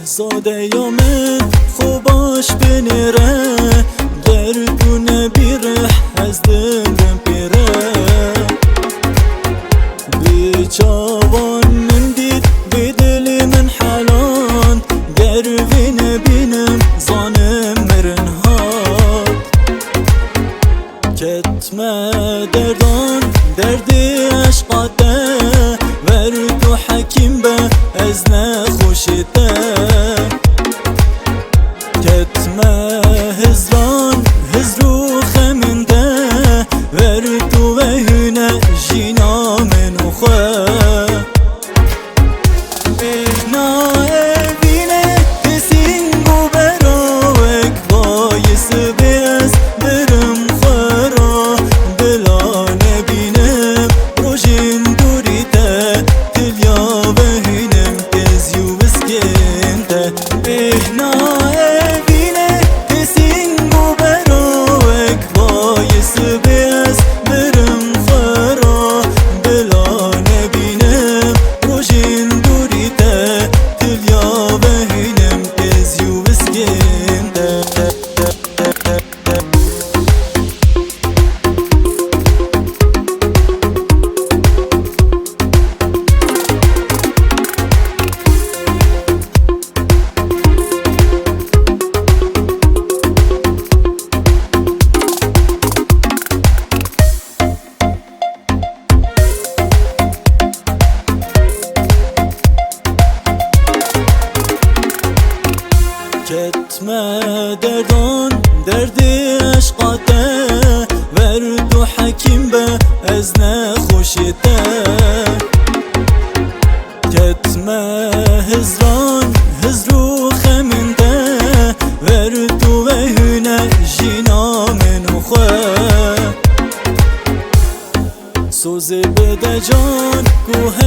شهزاده یا من خوباش بنره گردونه بیره از دنگم پیره بیچاوان من دید به دل من حالان گروی نبینم زانم مرن هات کتمه دردان دردی عشقاته ور تو حکیم به از نخوشته کتمه هزران هزرو خمنده ور تو وهنه جینا منو خواه اینا evine kesin براوک بایس بیز برم خورا بلا نبینم روشن دوریته تلیا بهینم تزیو بسکنته اینا evine kesin براوک بایس بیز برم خورا بلا نبینم روشن دوریته تلیا بهینم تزیو بسکنته کتمه دردان دردی عشقاته ور تو حکیم به از نخوشیته کتمه هزران هزرو خمنده ور تو وهنه جینا منو خواه سوزی بده جان کوه